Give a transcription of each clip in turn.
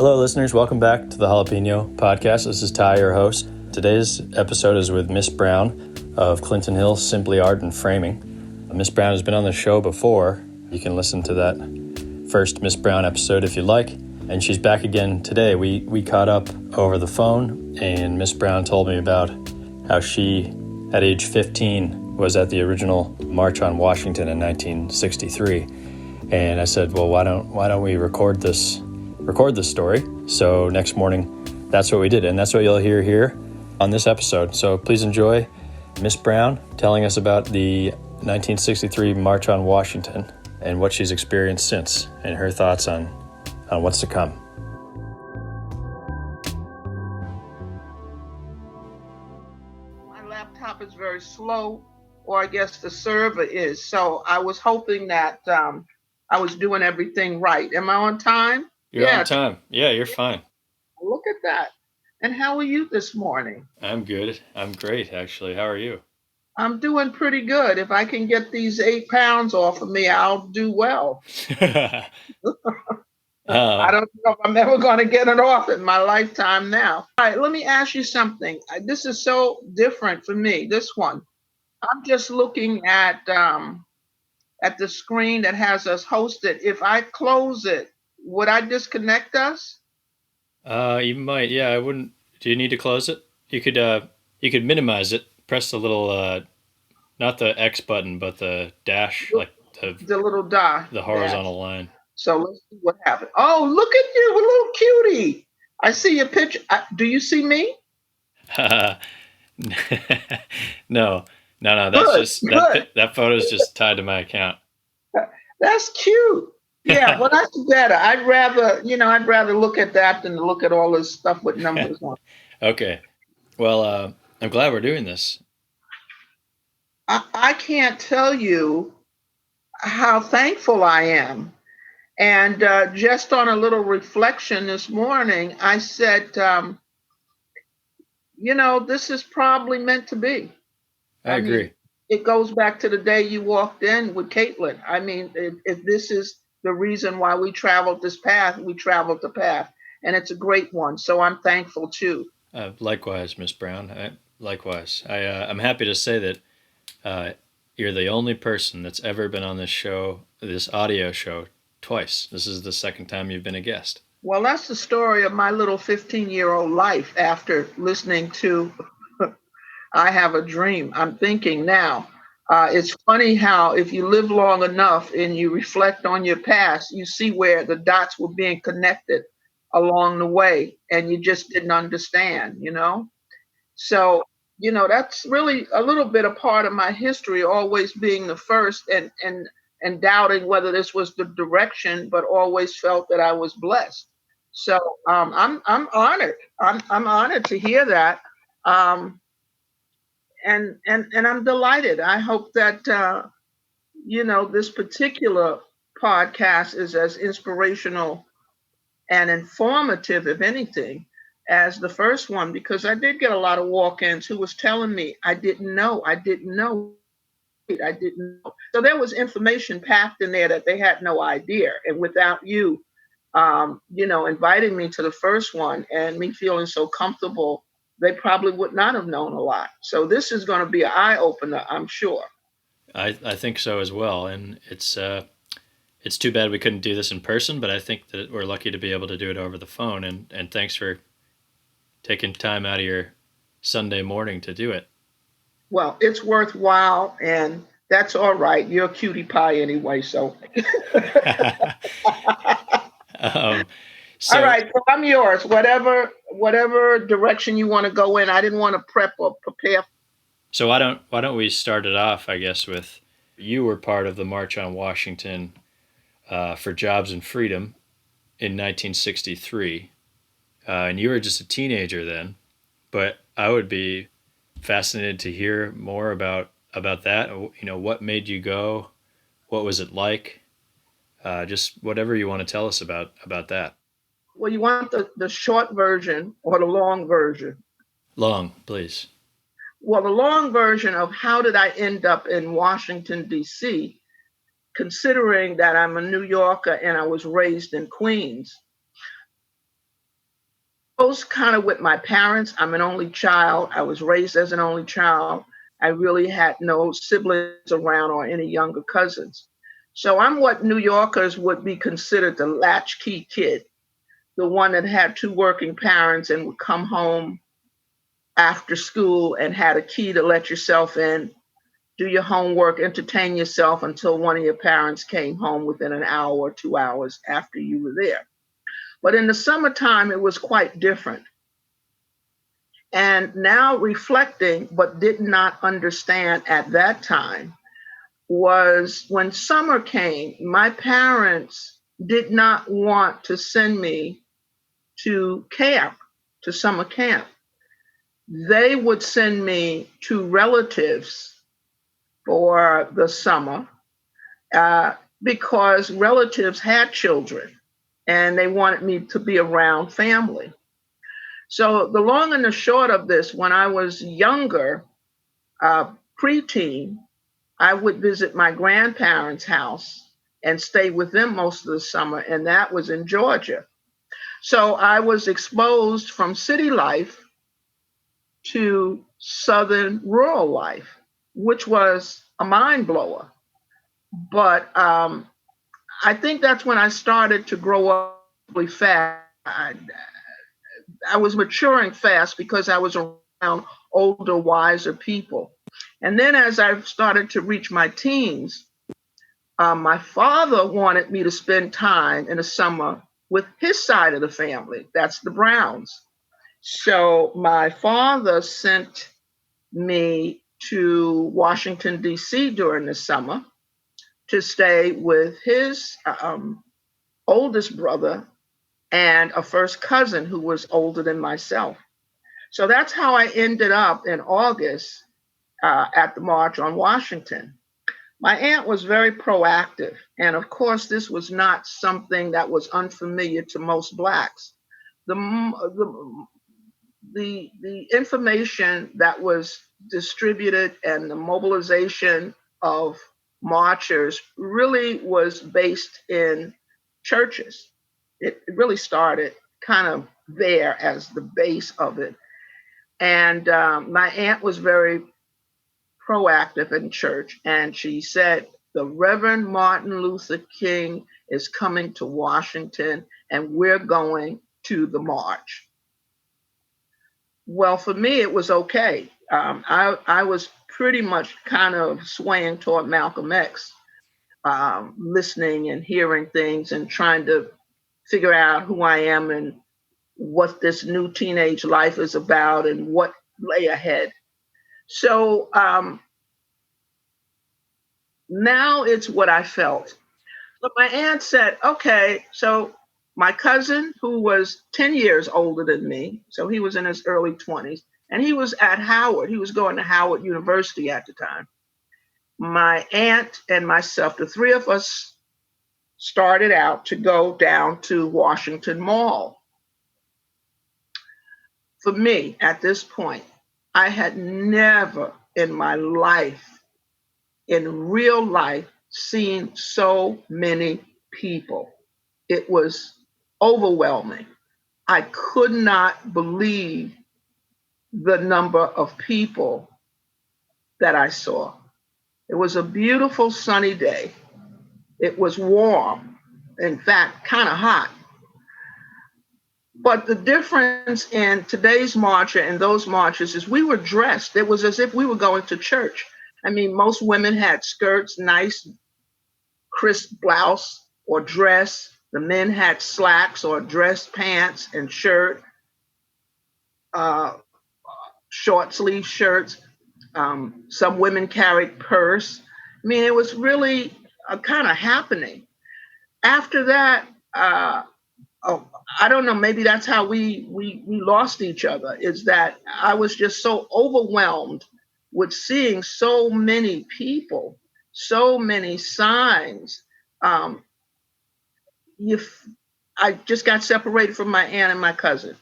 Hello, listeners. Welcome back to the Jalapeno Podcast. This is Ty, your host. Today's episode is with Miss Brown of Clinton Hill Simply Art and Framing. Miss Brown has been on the show before. You can listen to that first Miss Brown episode if you like. And she's back again today. We caught up over the phone, and Miss Brown told me about how she, at age 15, was at the original March on Washington in 1963. And I said, well, why don't we record this story? So next morning, that's what we did, and that's what you'll hear here on this episode. So please enjoy Miss Brown telling us about the 1963 March on Washington and what she's experienced since, and her thoughts on what's to come. My laptop is very slow, or I guess the server is. So I was hoping that I was doing everything right. Am I on time? You're on time. Yeah, you're fine. Look at that. And how are you this morning? I'm good. I'm great, actually. How are you? I'm doing pretty good. If I can get these 8 pounds off of me, I'll do well. I don't know if I'm ever going to get it off in my lifetime now. All right, let me ask you something. This is so different for me, this one. I'm just looking at the screen that has us hosted. If I close it, would I disconnect us? You might. Yeah, I wouldn't. Do you need to close it? You could minimize it. Press the little, not the X button, but the dash, like the little dot, the horizontal line. So let's see what happens. Oh, look at you, a little cutie. I see your picture. Do you see me? No. That's that photo is just tied to my account. That's cute. Yeah, well, that's better. I'd rather look at that than look at all this stuff with numbers on. Okay. Well, I'm glad we're doing this. I can't tell you how thankful I am. And just on a little reflection this morning, I said, this is probably meant to be. I agree. It goes back to the day you walked in with Caitlin. I mean, if this is the reason why we traveled this path, we traveled the path. And it's a great one. So I'm thankful, too. Likewise, Miss Brown. Likewise. I'm happy to say that you're the only person that's ever been on this show, this audio show, twice. This is the second time you've been a guest. Well, that's the story of my little 15-year-old life after listening to I Have a Dream. I'm thinking now, it's funny how if you live long enough and you reflect on your past, you see where the dots were being connected along the way and you just didn't understand, So, that's really a little bit a part of my history, always being the first and doubting whether this was the direction, but always felt that I was blessed. So I'm honored. I'm honored to hear that. And I'm delighted. I hope that, this particular podcast is as inspirational and informative, if anything, as the first one, because I did get a lot of walk-ins who was telling me, I didn't know. So there was information packed in there that they had no idea. And without you, inviting me to the first one and me feeling so comfortable, they probably would not have known a lot. So this is going to be an eye-opener, I'm sure. I think so as well. And it's too bad we couldn't do this in person, but I think that we're lucky to be able to do it over the phone. And thanks for taking time out of your Sunday morning to do it. Well, it's worthwhile, and that's all right. You're a cutie pie anyway, so. All right, so I'm yours. Whatever direction you want to go in. I didn't want to prep or prepare. So why don't we start it off, I guess, with you were part of the March on Washington for Jobs and Freedom in 1963, and you were just a teenager then. But I would be fascinated to hear more about that. What made you go? What was it like? Just whatever you want to tell us about that. Well, you want the short version or the long version? Long, please. Well, the long version of how did I end up in Washington, D.C., considering that I'm a New Yorker and I was raised in Queens. goes kind of with my parents. I'm an only child. I was raised as an only child. I really had no siblings around or any younger cousins. So I'm what New Yorkers would be considered the latchkey kid, the one that had two working parents and would come home after school and had a key to let yourself in, do your homework, entertain yourself until one of your parents came home within an hour or 2 hours after you were there. But in the summertime, it was quite different. And now reflecting, but did not understand at that time, was when summer came, my parents did not want to send me to camp, to summer camp. They would send me to relatives for the summer uh, because relatives had children and they wanted me to be around family. So, the long and the short of this, when I was younger, preteen, I would visit my grandparents' house and stay with them most of the summer, and that was in Georgia. So, I was exposed from city life to southern rural life, which was a mind blower. But I think that's when I started to grow up really fast. I was maturing fast because I was around older, wiser people. And then as I started to reach my teens, my father wanted me to spend time in the summer with his side of the family. That's the Browns. So my father sent me to Washington, D.C. during the summer to stay with his oldest brother and a first cousin who was older than myself. So that's how I ended up in August at the March on Washington. My aunt was very proactive. And of course, this was not something that was unfamiliar to most Blacks. The, the information that was distributed and the mobilization of marchers really was based in churches. It really started kind of there as the base of it. And my aunt was very proactive in church, and she said, the Reverend Martin Luther King is coming to Washington, and we're going to the march. Well, for me, it was okay. I was pretty much kind of swaying toward Malcolm X, listening and hearing things and trying to figure out who I am and what this new teenage life is about and what lay ahead. So now it's what I felt. But my aunt said, okay, so my cousin, who was 10 years older than me, so he was in his early 20s, and he was at Howard. He was going to Howard University at the time. My aunt and myself, the three of us, started out to go down to Washington Mall. For me, at this point, I had never in my life, in real life, seen so many people. It was overwhelming. I could not believe the number of people that I saw. It was a beautiful sunny day. It was warm, in fact, kind of hot. But the difference in today's marcher and those marches is we were dressed. It was as if we were going to church. I mean, most women had skirts, nice, crisp blouse or dress. The men had slacks or dress pants and shirt, uh, short sleeve shirts. Some women carried purse. I mean, it was really a kind of happening. After that, oh, I don't know, maybe that's how we lost each other, is that I was just so overwhelmed with seeing so many people, so many signs. Um, if I just got separated from my aunt and my cousin.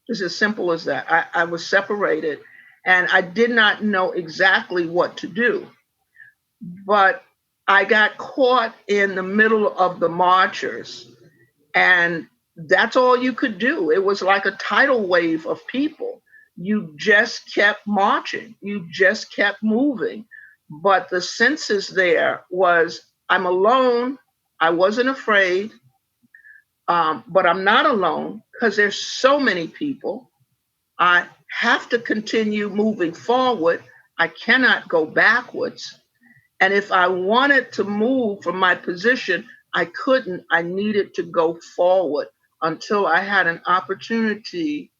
It's as simple as that. I was separated and I did not know exactly what to do. But I got caught in the middle of the marchers, and that's all you could do. It was like a tidal wave of people. You just kept marching, you just kept moving. But the census there was, I'm alone. I wasn't afraid, but I'm not alone because there's so many people. I have to continue moving forward. I cannot go backwards. And if I wanted to move from my position, I couldn't. I needed to go forward until I had an opportunity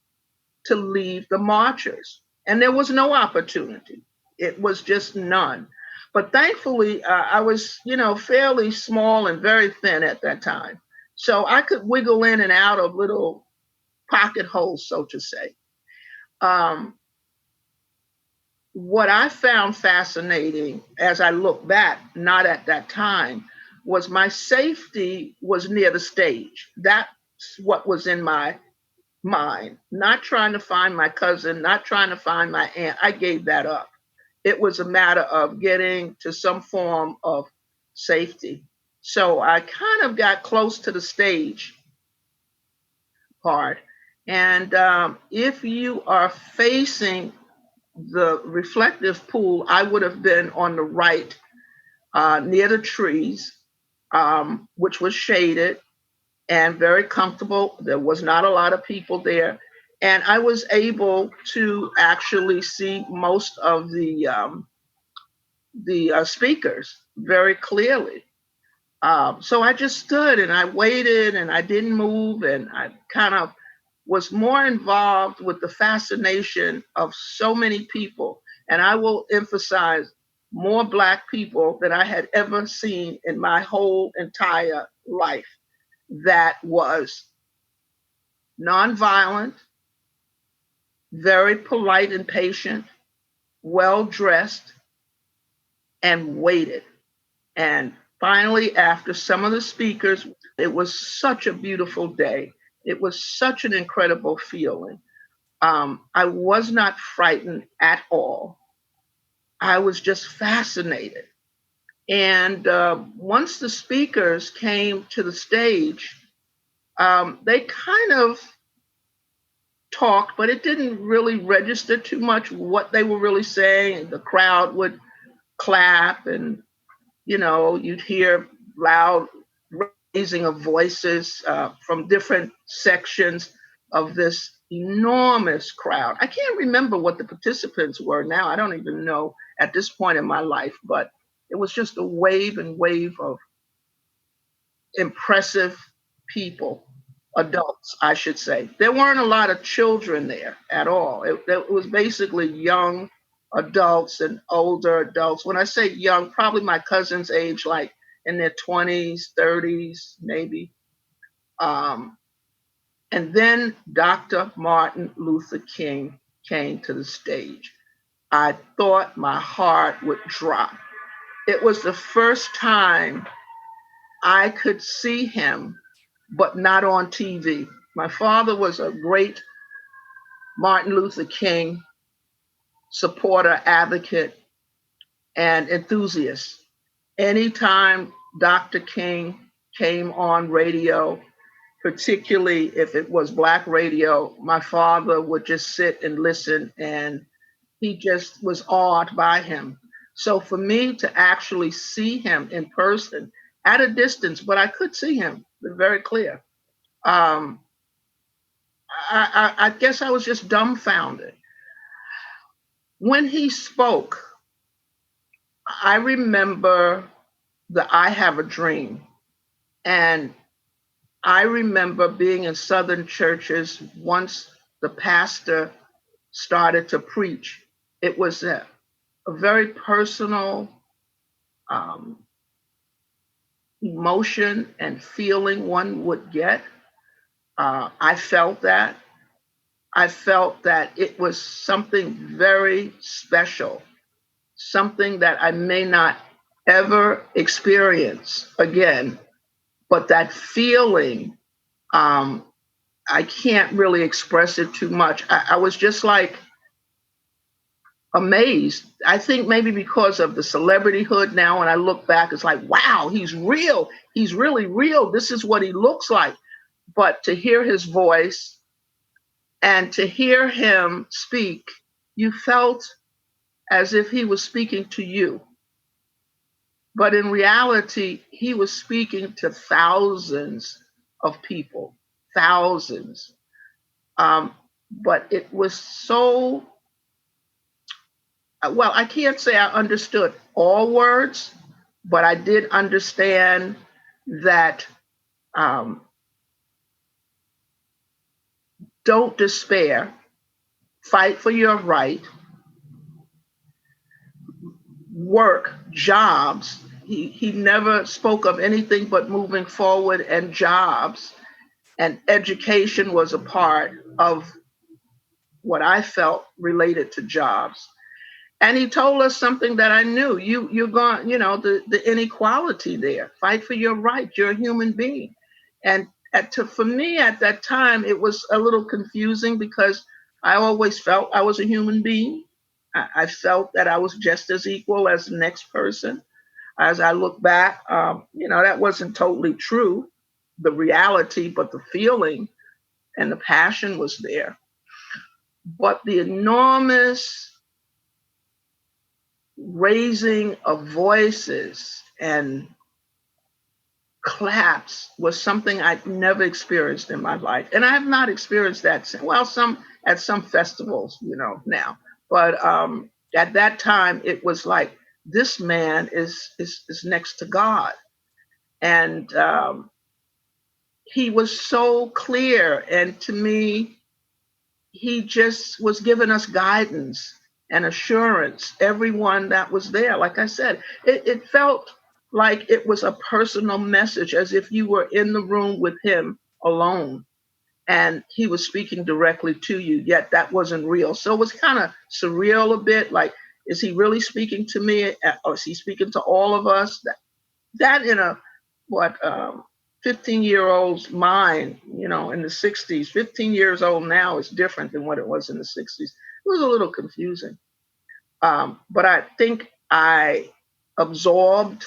to leave the marchers. And there was no opportunity. It was just none. But thankfully, I was, fairly small and very thin at that time. So I could wiggle in and out of little pocket holes, so to say. Um, what I found fascinating as I look back, not at that time, was my safety was near the stage. That's what was in my mind. Not trying to find my cousin, not trying to find my aunt. I gave that up. It was a matter of getting to some form of safety. So I kind of got close to the stage part. And if you are facing the reflective pool, I would have been on the right, near the trees, which was shaded and very comfortable. There was not a lot of people there. And I was able to actually see most of the speakers very clearly. So I just stood and I waited and I didn't move, and I kind of was more involved with the fascination of so many people. And I will emphasize, more Black people than I had ever seen in my whole entire life. That was nonviolent, very polite and patient, well dressed, and waited. And finally, after some of the speakers, it was such a beautiful day. It was such an incredible feeling. I was not frightened at all. I was just fascinated. And once the speakers came to the stage, they kind of talked, but it didn't really register too much what they were really saying. The crowd would clap, and you'd hear loud raising of voices from different sections of this enormous crowd. I can't remember what the participants were now. I don't even know at this point in my life, but it was just a wave and wave of impressive people, adults, I should say. There weren't a lot of children there at all. It was basically young adults and older adults. When I say young, probably my cousin's age, like in their 20s, 30s, maybe. Um, and then Dr. Martin Luther King came to the stage. I thought my heart would drop. It was the first time I could see him, but not on TV. My father was a great Martin Luther King supporter, advocate, and enthusiast. Anytime Dr. King came on radio, particularly if it was Black radio, my father would just sit and listen, and he just was awed by him. So for me to actually see him in person at a distance, but I could see him very clear. Um, I guess I was just dumbfounded. When he spoke, I remember the I Have a Dream. And I remember being in Southern churches once the pastor started to preach. It was a very personal um, emotion and feeling one would get. I felt that. I felt that it was something very special, something that I may not ever experience again. But that feeling, um, I can't really express it too much. I was just like amazed. I think maybe because of the celebrityhood now, when I look back, it's like, wow, he's real. He's really real. This is what he looks like. but to hear his voice and to hear him speak, you felt as if he was speaking to you. But in reality, he was speaking to thousands of people, thousands. But it was so, well, I can't say I understood all words, but I did understand that um, don't despair, fight for your right, work, jobs. He never spoke of anything but moving forward and jobs. And education was a part of what I felt related to jobs. And he told us something that I knew. You're going, the inequality there. Fight for your right. You're a human being. And for me at that time, it was a little confusing because I always felt I was a human being. I felt that I was just as equal as the next person. As I look back, that wasn't totally true, the reality, but the feeling and the passion was there. But the enormous raising of voices and claps was something I'd never experienced in my life. And I have not experienced that since, well, at some festivals, now. But at that time, it was like, this man is next to God. And he was so clear. And to me, he just was giving us guidance and assurance, everyone that was there. Like I said, it felt like it was a personal message, as if you were in the room with him alone and he was speaking directly to you, yet that wasn't real. So it was kind of surreal a bit, like, is he really speaking to me, or is he speaking to all of us? That in a what 15-year-old's mind, in the 60s. 15 years old now is different than what it was in the 60s. It was a little confusing. But I think I absorbed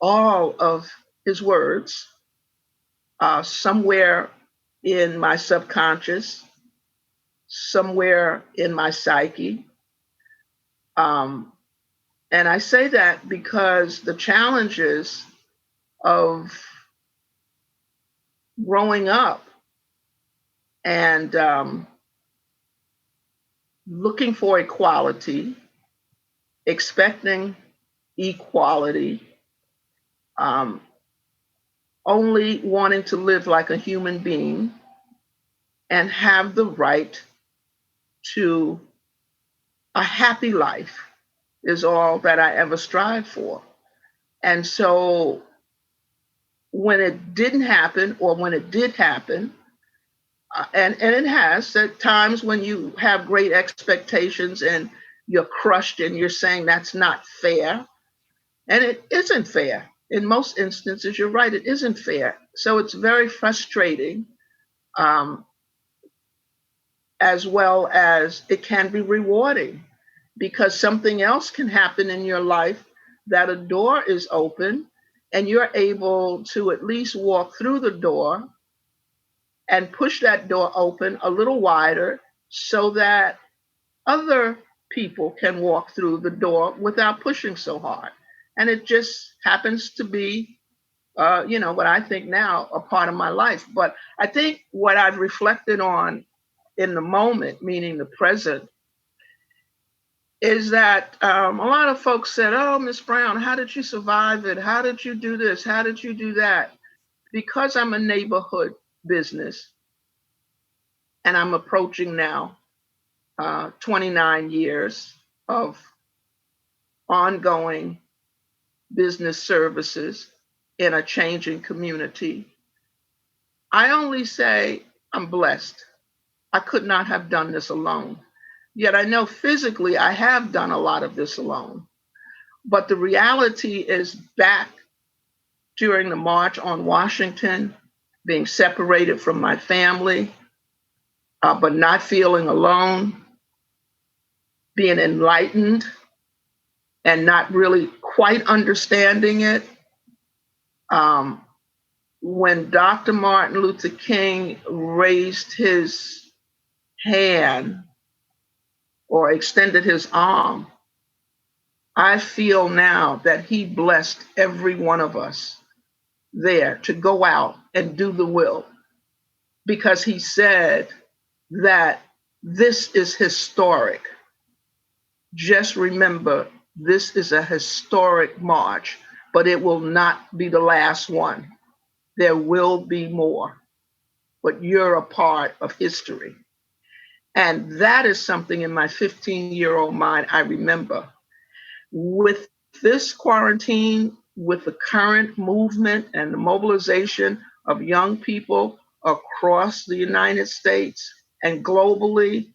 all of his words somewhere in my subconscious, somewhere in my psyche. Um, and I say that because the challenges of growing up and looking for equality, expecting equality, um, only wanting to live like a human being and have the right to a happy life is all that I ever strive for. And so when it didn't happen, or when it did happen, and it has at times when you have great expectations and you're crushed and you're saying that's not fair. And it isn't fair. In most instances, you're right, it isn't fair. So it's very frustrating, um, as well as it can be rewarding, because something else can happen in your life, that a door is open and you're able to at least walk through the door and push that door open a little wider so that other people can walk through the door without pushing so hard. And it just happens to be, what I think now a part of my life. But I think what I've reflected on in the moment, meaning the present, is that a lot of folks said, "Oh, Miss Brown, how did you survive it? How did you do this? How did you do that?" Because I'm a neighborhood business and I'm approaching now 29 years of ongoing business services in a changing community, I only say I'm blessed. I could not have done this alone. Yet I know physically I have done a lot of this alone. But the reality is, back during the March on Washington, being separated from my family, but not feeling alone, being enlightened and not really quite understanding it, um, when Dr. Martin Luther King raised his hand or extended his arm, I feel now that he blessed every one of us there to go out and do the will, because he said that this is historic. Just remember, this is a historic march, but it will not be the last one. There will be more, but you're a part of history. And that is something in my 15-year-old mind I remember. With this quarantine, with the current movement and the mobilization of young people across the United States and globally,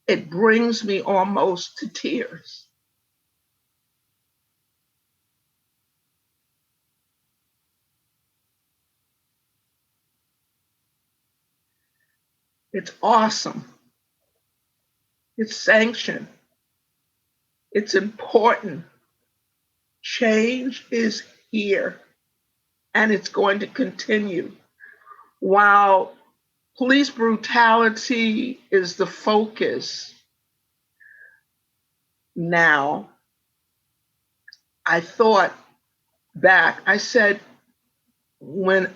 it brings me almost to tears. It's awesome. It's sanctioned. It's important. Change is here, and it's going to continue. While police brutality is the focus now, I thought back. I said, when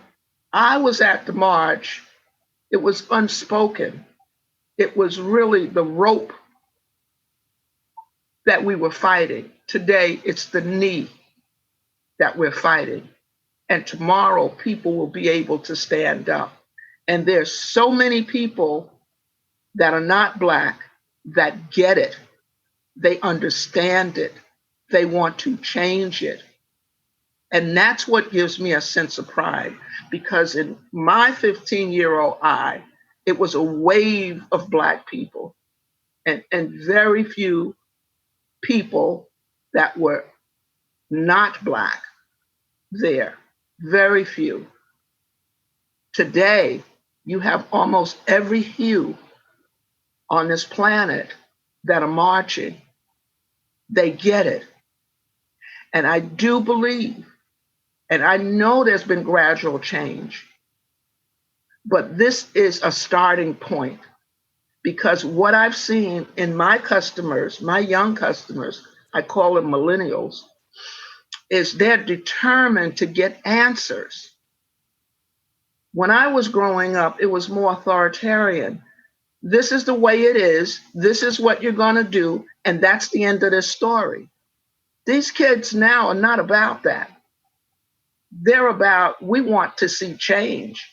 I was at the march, it was unspoken. It was really the rope that we were fighting. Today, it's the knee that we're fighting. And tomorrow, people will be able to stand up. And there's so many people that are not Black that get it. They understand it. They want to change it. And that's what gives me a sense of pride, because in my 15-year-old eye, it was a wave of Black people and very few people that were not Black there. Very few. Today, you have almost every hue on this planet that are marching. They get it. And I do believe, and I know there's been gradual change, but this is a starting point, because what I've seen in my customers, my young customers, I call them millennials, is they're determined to get answers. When I was growing up, it was more authoritarian. This is the way it is. This is what you're going to do. And that's the end of this story. These kids now are not about that. They're about, we want to see change,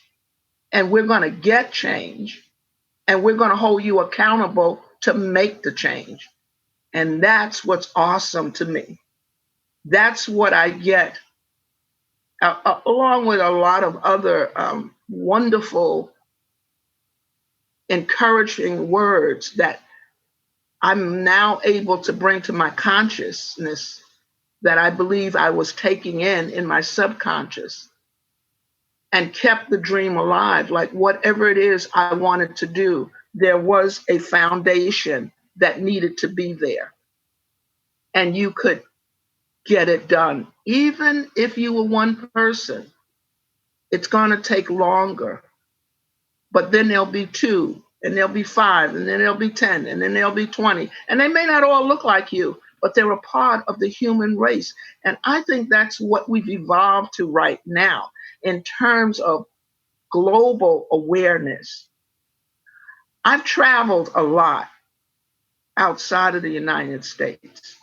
and we're going to get change, and we're going to hold you accountable to make the change. And that's what's awesome to me. That's what I get, along with a lot of other wonderful, encouraging words that I'm now able to bring to my consciousness, that I believe I was taking in my subconscious, and kept the dream alive. Like whatever it is I wanted to do, there was a foundation that needed to be there. And you could get it done. Even if you were one person, it's going to take longer. But then there'll be two, and there'll be five, and then there'll be 10, and then there'll be 20. And they may not all look like you, but they're a part of the human race. And I think that's what we've evolved to right now in terms of global awareness. I've traveled a lot outside of the United States.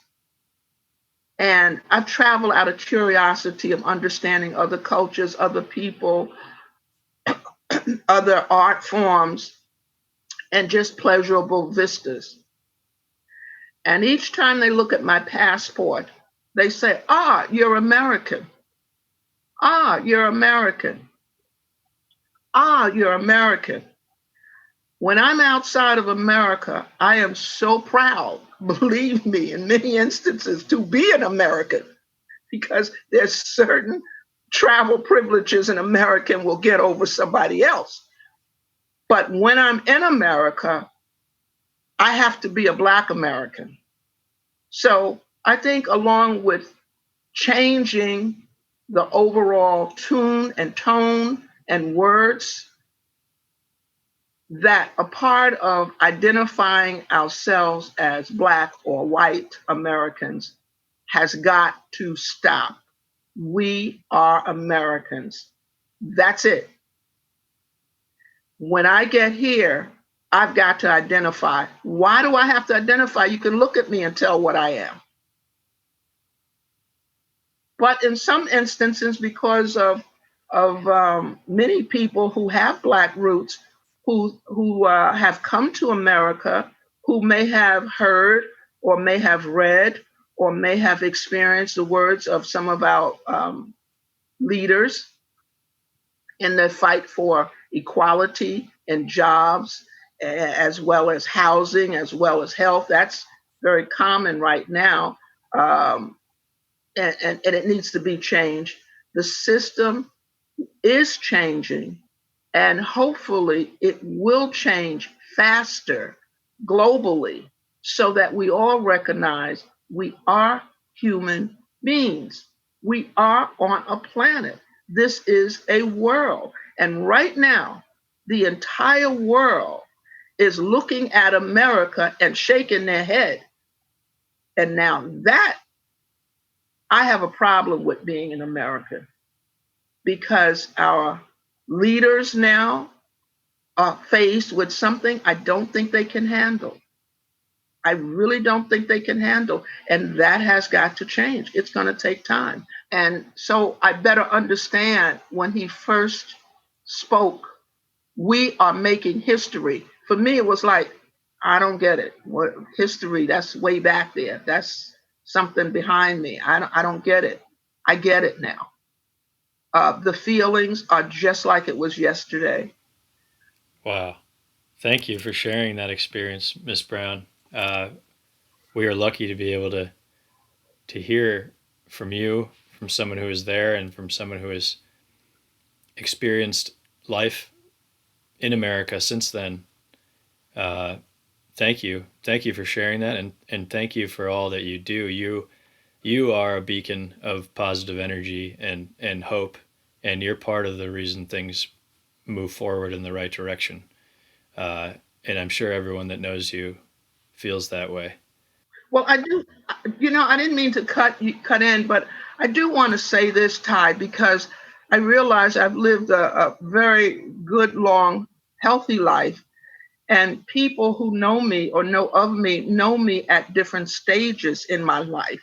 And I've traveled out of curiosity of understanding other cultures, other people, other art forms, and just pleasurable vistas. And each time they look at my passport, they say, ah, you're American. Ah, you're American. Ah, you're American. When I'm outside of America, I am so proud, believe me, in many instances, to be an American, because there's certain travel privileges an American will get over somebody else. But when I'm in America, I have to be a Black American. So I think along with changing the overall tune and tone and words, that a part of identifying ourselves as Black or white Americans has got to stop. We are Americans. That's it. When I get here, I've got to identify. Why do I have to identify? You can look at me and tell what I am. But in some instances, because of many people who have Black roots, who have come to America, who may have heard or may have read or may have experienced the words of some of our leaders in the fight for equality and jobs, as well as housing, as well as health. That's very common right now. Um, and it needs to be changed. The system is changing, and hopefully it will change faster globally so that we all recognize we are human beings. We are on a planet. This is a world. And right now, the entire world is looking at America and shaking their head. And now that I have a problem with being an American because our leaders now are faced with something I don't think they can handle. I really don't think they can handle. And that has got to change. It's going to take time. And so I better understand when he first spoke, we are making history. For me, it was like, I don't get it. What history? That's way back there. That's something behind me. I don't get it. I get it now. The feelings are just like it was yesterday. Wow. Thank you for sharing that experience, Miss Brown. Uh, we are lucky to be able to hear from you, from someone who is there, and from someone who has experienced life in America since then. Uh, thank you for sharing that, and thank you for all that you do. You are a beacon of positive energy and hope, and you're part of the reason things move forward in the right direction. Uh, and I'm sure everyone that knows you feels that way. Well, I do, I didn't mean to cut in, but I do want to say this, Ty, because I realize I've lived a very good, long, healthy life, and people who know me or know me at different stages in my life.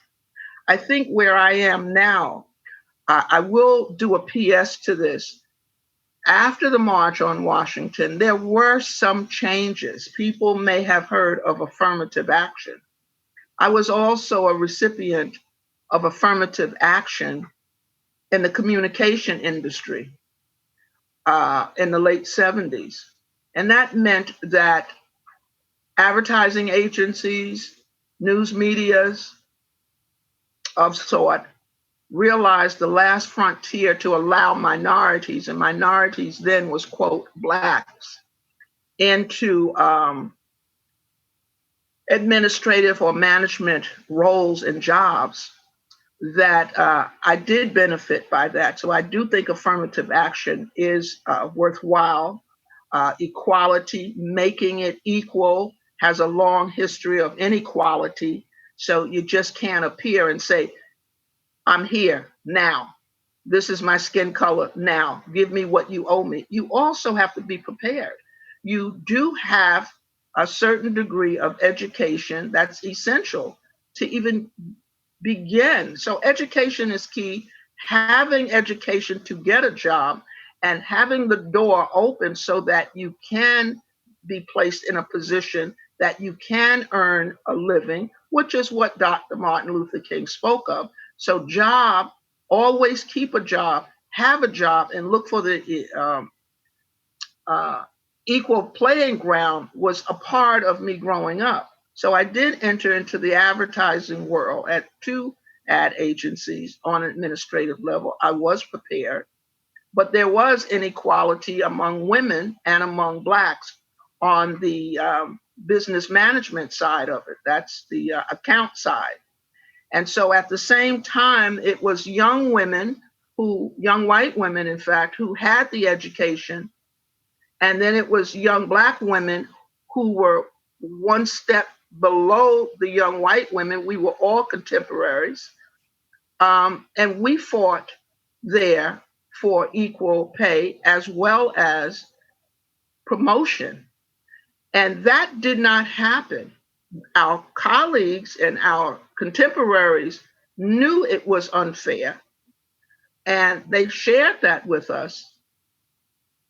I think where I am now, I will do a PS to this. After the March on Washington, there were some changes. People may have heard of affirmative action. I was also a recipient of affirmative action in the communication industry in the late 70s. And that meant that advertising agencies, news medias of sort realized the last frontier to allow minorities, and minorities then was, quote, Blacks, into administrative or management roles and jobs, that I did benefit by that. So I do think affirmative action is worthwhile. Equality, making it equal, has a long history of inequality. So you just can't appear and say, I'm here now. This is my skin color now. Give me what you owe me. You also have to be prepared. You do have a certain degree of education that's essential to even begin. So education is key. Having education to get a job and having the door open so that you can be placed in a position that you can earn a living, which is what Dr. Martin Luther King spoke of. So job, always keep a job, have a job, and look for the uh, equal playing ground was a part of me growing up. So I did enter into the advertising world at two ad agencies on an administrative level. I was prepared, but there was inequality among women and among Blacks on the business management side of it. That's the account side. And so at the same time, it was young women young white women, in fact, who had the education. And then it was young Black women who were one step below the young white women. We were all contemporaries. And we fought there for equal pay as well as promotion. And that did not happen. Our colleagues and our contemporaries knew it was unfair, and they shared that with us.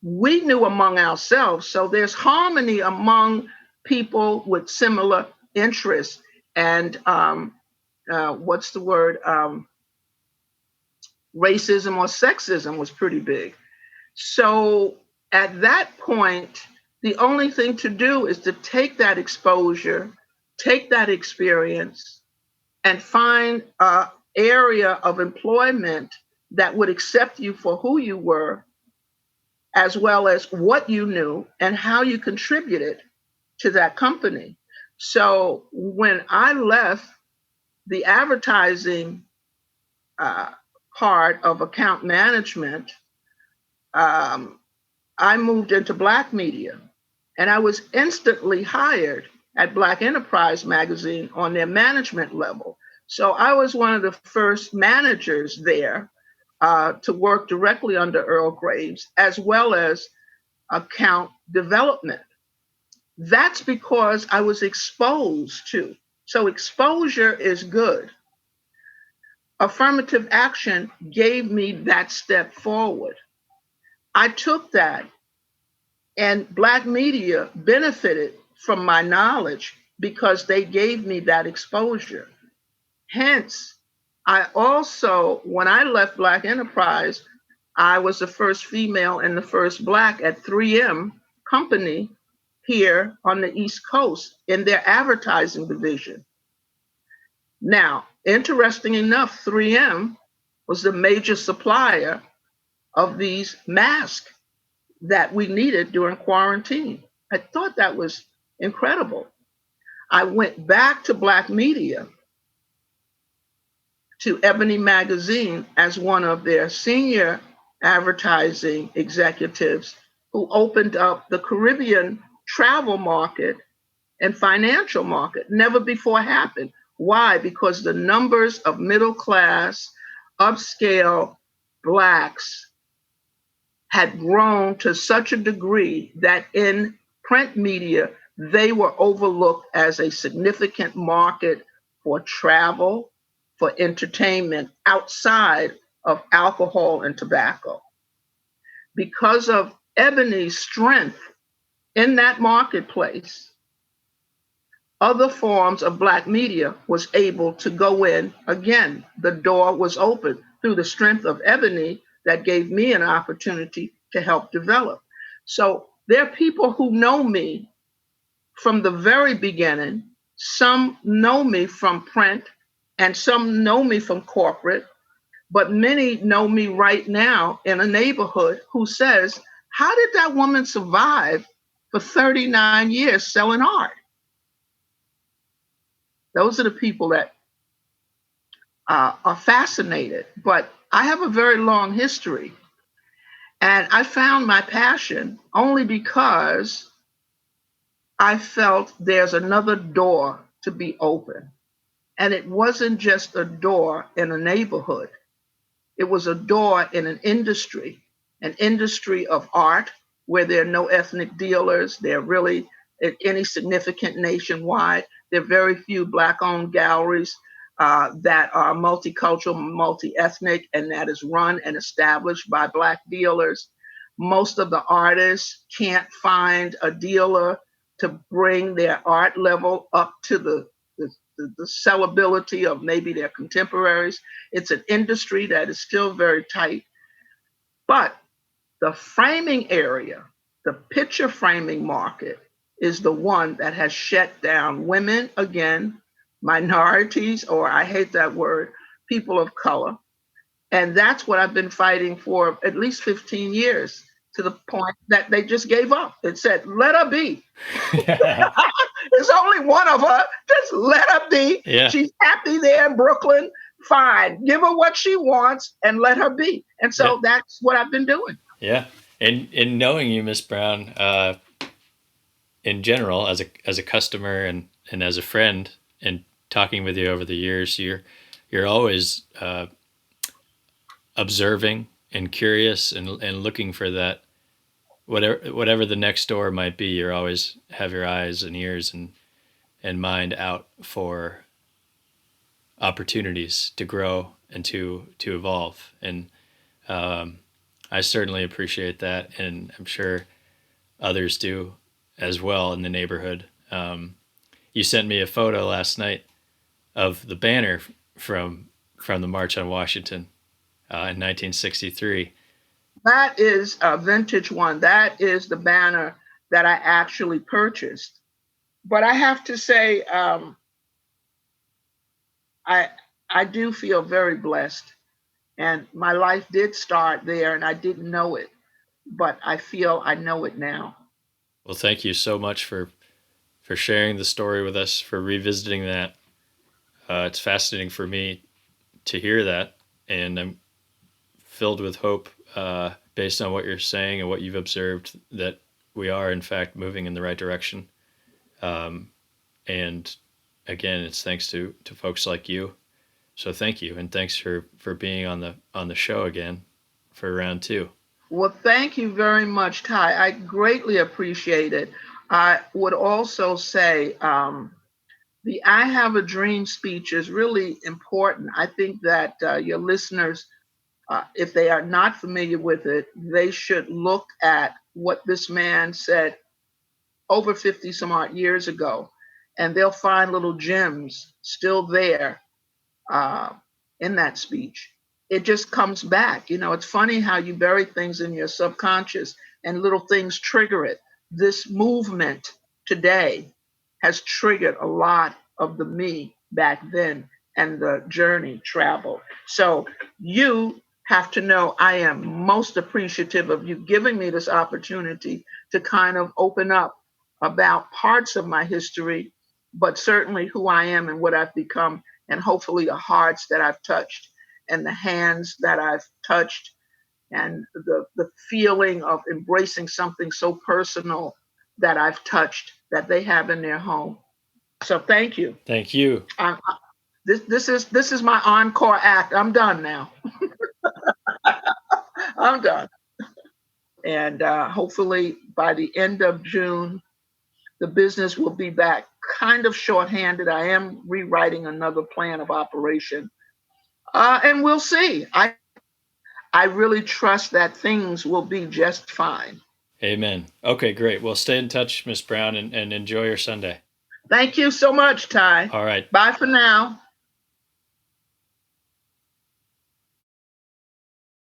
We knew among ourselves. So there's harmony among people with similar interests. And what's the word? Racism or sexism was pretty big. So at that point, the only thing to do is to take that exposure, take that experience, and find an area of employment that would accept you for who you were, as well as what you knew and how you contributed to that company. So when I left the advertising part of account management, I moved into Black media, and I was instantly hired at Black Enterprise magazine on their management level. So I was one of the first managers there to work directly under Earl Graves, as well as account development. That's because I was exposed to. So exposure is good. Affirmative action gave me that step forward. I took that, and Black media benefited from my knowledge because they gave me that exposure. Hence, I also, when I left Black Enterprise, I was the first female and the first Black at 3M company here on the East Coast in their advertising division. Now, interesting enough, 3M was the major supplier of these masks that we needed during quarantine. I thought that was incredible. I went back to Black media, to Ebony Magazine, as one of their senior advertising executives who opened up the Caribbean travel market and financial market. Never before happened. Why? Because the numbers of middle class, upscale Blacks had grown to such a degree that in print media, they were overlooked as a significant market for travel, for entertainment outside of alcohol and tobacco. Because of Ebony's strength in that marketplace, other forms of Black media was able to go in. Again, the door was open through the strength of Ebony that gave me an opportunity to help develop. So there are people who know me from the very beginning. Some know me from print and some know me from corporate, but many know me right now in a neighborhood who says, how did that woman survive for 39 years selling art? Those are the people that are fascinated. But I have a very long history. And I found my passion only because I felt there's another door to be open. And it wasn't just a door in a neighborhood. It was a door in an industry of art where there are no ethnic dealers. There really, at any significant nationwide, there are very few Black-owned galleries that are multicultural, multi-ethnic, and that is run and established by Black dealers. Most of the artists can't find a dealer to bring their art level up to the sellability of maybe their contemporaries. It's an industry that is still very tight. But the framing area, the picture framing market, is the one that has shut down women again, minorities, or I hate that word, people of color. And that's what I've been fighting for at least 15 years, to the point that they just gave up and said, let her be. There's only one of her. Just let her be. Yeah. She's happy there in Brooklyn. fine. Give her what she wants and let her be. And Yeah. so that's what I've been doing. Yeah. And in knowing you, Miss Brown, in general, as a customer and as a friend, and talking with you over the years, you're always observing and curious and looking for that whatever the next door might be. You're always have your eyes and ears and mind out for opportunities to grow and to evolve. And I certainly appreciate that, and I'm sure others do as well in the neighborhood. You sent me a photo last night of the banner from the March on Washington in 1963. That is a vintage one. That is the banner that I actually purchased. But I have to say, I I do feel very blessed, and my life did start there, and I didn't know it, but I feel I know it now. Well, thank you so much for sharing the story with us, for revisiting that. It's fascinating for me to hear that, and I'm filled with hope based on what you're saying and what you've observed that we are in fact moving in the right direction. Um, and again, it's thanks to folks like you. So thank you, and thanks for being on the show again for round two. Well, thank you very much, Ty. I greatly appreciate it. I would also say the I Have a Dream speech is really important. I think that your listeners, if they are not familiar with it, they should look at what this man said over 50 some odd years ago, and they'll find little gems still there uh, in that speech. It just comes back. It's funny how you bury things in your subconscious and little things trigger it. This movement today has triggered a lot of the me back then and the journey travel. So you have to know I am most appreciative of you giving me this opportunity to kind of open up about parts of my history, but certainly who I am and what I've become, and hopefully the hearts that I've touched and the hands that I've touched and the feeling of embracing something so personal that I've touched that they have in their home. So thank you. Thank you. This is my encore act. I'm done now. I'm done. And hopefully by the end of June, the business will be back kind of shorthanded. I am rewriting another plan of operation. And we'll see. I really trust that things will be just fine. Amen. Okay, great. Well, stay in touch, Miss Brown, and enjoy your Sunday. Thank you so much, Ty. All right. Bye for now.